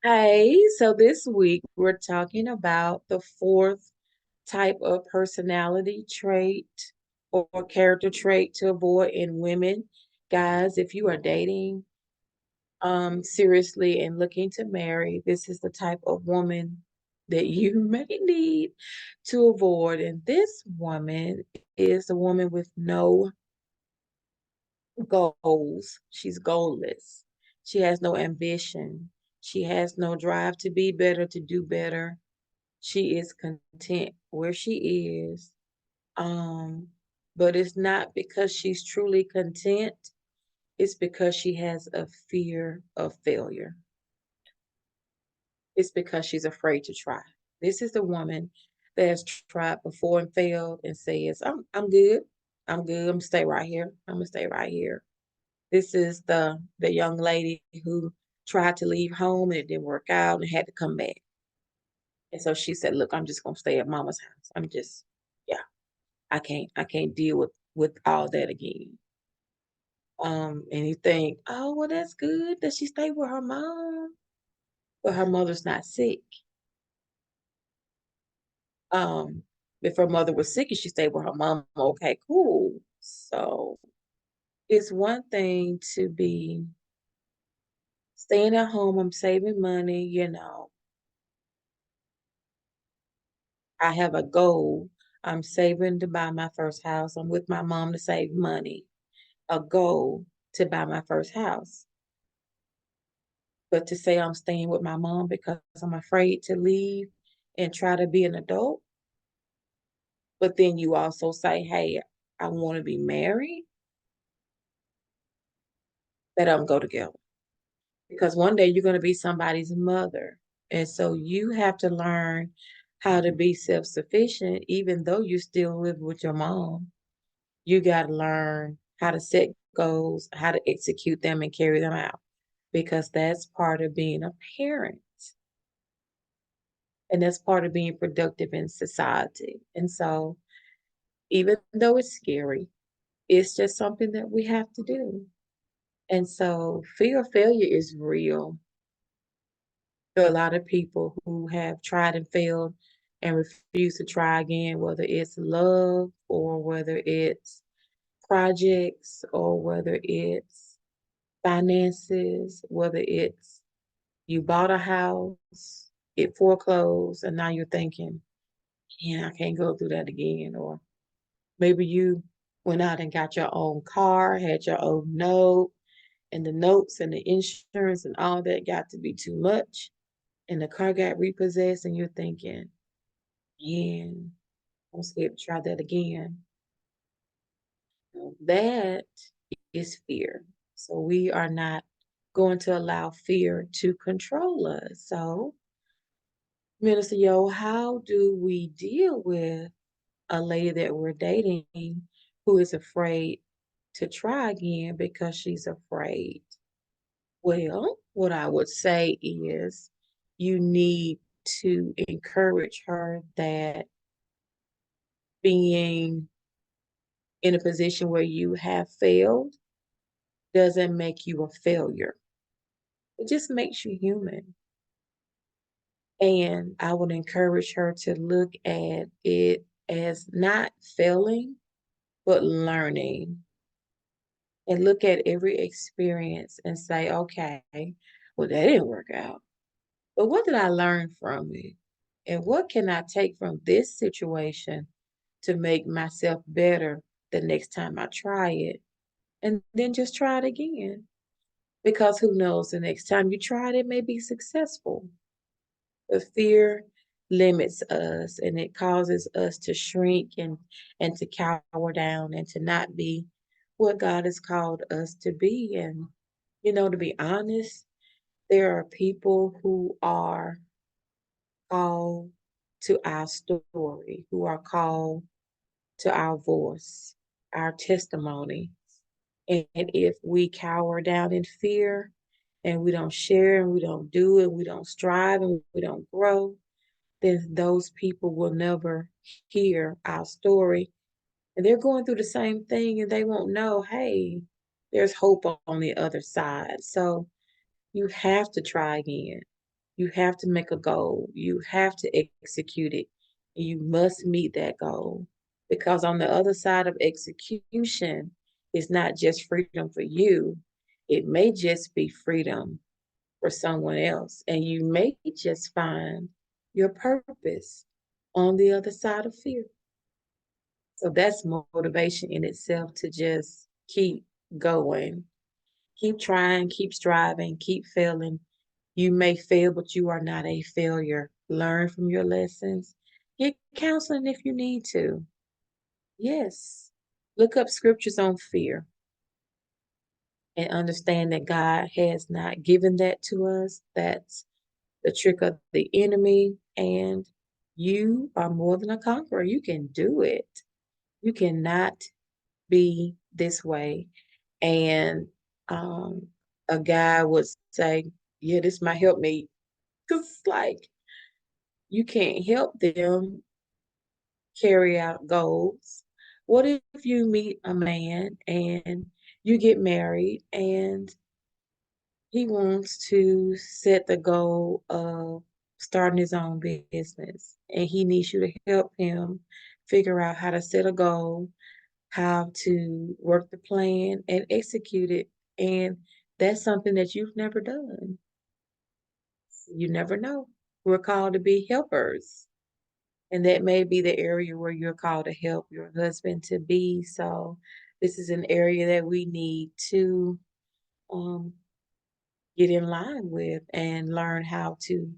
Hey, so this week we're talking about the fourth type of personality trait or character trait to avoid in women. Guys, if you are dating seriously and looking to marry, this is the type of woman that you may need to avoid. And this woman is a woman with no goals. She's goalless. She has no ambition. She has no drive to be better, to do better. She is content where she is. Um, but it's not because she's truly content. It's because she has a fear of failure. It's because she's afraid to try. This is the woman that has tried before and failed and says, I'm good. I'm good. I'm gonna stay right here. I'm gonna stay right here. This is the young lady who tried to leave home and it didn't work out and had to come back. And so she said, "Look, I'm just gonna stay at mama's house. I'm just, yeah, I can't deal with all that again." And you think, "Oh, well, that's good that she stayed with her mom, but her mother's not sick." Um, if her mother was sick and she stayed with her mom, okay, cool. So it's one thing to be staying at home. I'm saving money, I have a goal. I'm saving to buy my first house. I'm with my mom to save money. A goal to buy my first house. But to say I'm staying with my mom because I'm afraid to leave and try to be an adult, but then you also say, hey, I want to be married, that don't go together. Because one day you're going to be somebody's mother. And so you have to learn how to be self sufficient, even though you still live with your mom. You got to learn how to set goals, how to execute them and carry them out, because that's part of being a parent and that's part of being productive in society. And so, even though it's scary, it's just something that we have to do. And so, fear of failure is real. There are a lot of people who have tried and failed and refuse to try again, whether it's love or whether it's projects or whether it's finances, whether it's you bought a house, it foreclosed, and now you're thinking, yeah, I can't go through that again. Or maybe you went out and got your own car, had your own note, and the notes and the insurance and all that got to be too much. And the car got repossessed, and you're thinking, man, I'm scared to try that again. That is fear. So we are not going to allow fear to control us. So, Minister Yo, how do we deal with a lady that we're dating who is afraid to try again because she's afraid? Well, what I would say is you need to encourage her that being in a position where you have failed doesn't make you a failure. It just makes you human. And I would encourage her to look at it as not failing, but learning and look at every experience and say, okay, well, that didn't work out. But what did I learn from it? And what can I take from this situation to make myself better the next time I try it? And then just try it again. Because who knows, the next time you try it, it may be successful. The fear limits us and it causes us to shrink and to cower down and to not be what God has called us to be. And, to be honest, there are people who are called to our story, who are called to our voice, our testimony. And if we cower down in fear and we don't share and we don't do it, we don't strive and we don't grow, then those people will never hear our story. And they're going through the same thing and they won't know, hey, there's hope on the other side. So you have to try again. You have to make a goal. You have to execute it. You must meet that goal because on the other side of execution is not just freedom for you. It may just be freedom for someone else. And you may just find your purpose on the other side of fear. So that's motivation in itself to just keep going, keep trying, keep striving, keep failing. You may fail, but you are not a failure. Learn from your lessons. Get counseling if you need to. Yes. Look up scriptures on fear and understand that God has not given that to us. That's the trick of the enemy. And you are more than a conqueror. You can do it. You cannot be this way. And um, a guy would say, yeah, this might help me. Because, like, you can't help them carry out goals. What if you meet a man and you get married and he wants to set the goal of starting his own business and he needs you to help him figure out how to set a goal, how to work the plan and execute it. And that's something that you've never done. You never know. We're called to be helpers. And that may be the area where you're called to help your husband to be. So this is an area that we need to um, get in line with and learn how to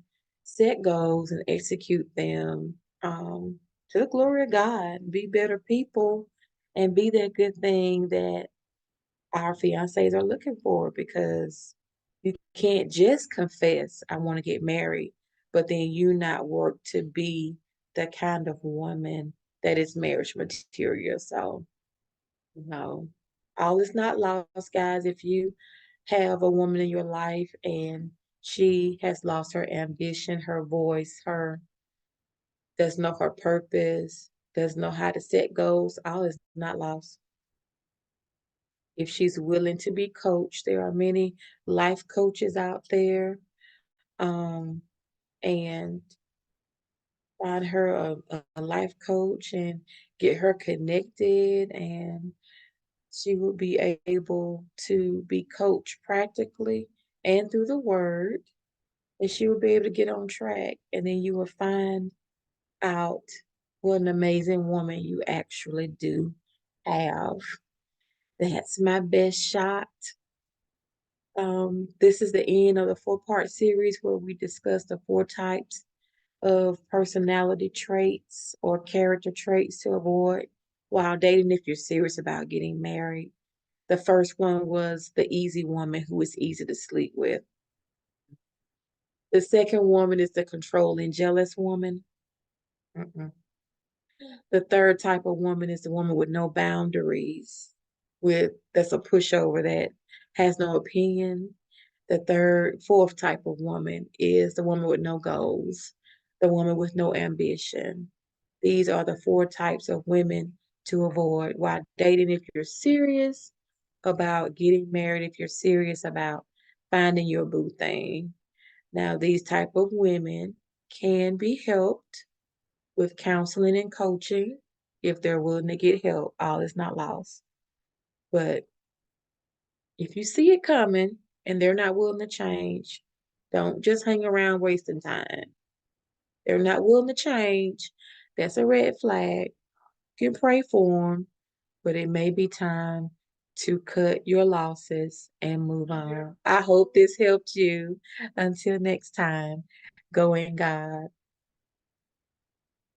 set goals and execute them to the glory of God, be better people, and be that good thing that our fiancés are looking for because you can't just confess, I want to get married, but then you not work to be the kind of woman that is marriage material. So, no, all is not lost, guys. If you have a woman in your life and she has lost her ambition, her voice, her doesn't know her purpose, doesn't know how to set goals, all is not lost. If she's willing to be coached, there are many life coaches out there. Um, and find her a life coach and get her connected, and she will be able to be coached practically and through the word, and she will be able to get on track. And then you will find out what an amazing woman you actually do have. That's my best shot. This is the end of the four-part series where we discuss the four types of personality traits or character traits to avoid while dating if you're serious about getting married. The first one was the easy woman who is easy to sleep with. The second woman is the controlling, jealous woman. Mm-mm. The third type of woman is the woman with no boundaries, with that's a pushover that has no opinion. Fourth type of woman is the woman with no goals, the woman with no ambition. These are the four types of women to avoid while dating if you're serious about getting married, if you're serious about finding your boo thing. Now, these type of women can be helped with counseling and coaching if they're willing to get help. All is not lost. But if you see it coming and they're not willing to change, don't just hang around wasting time. They're not willing to change. That's a red flag. You can pray for them, but it may be time to cut your losses and move on. I hope this helped you. Until next time, go in God.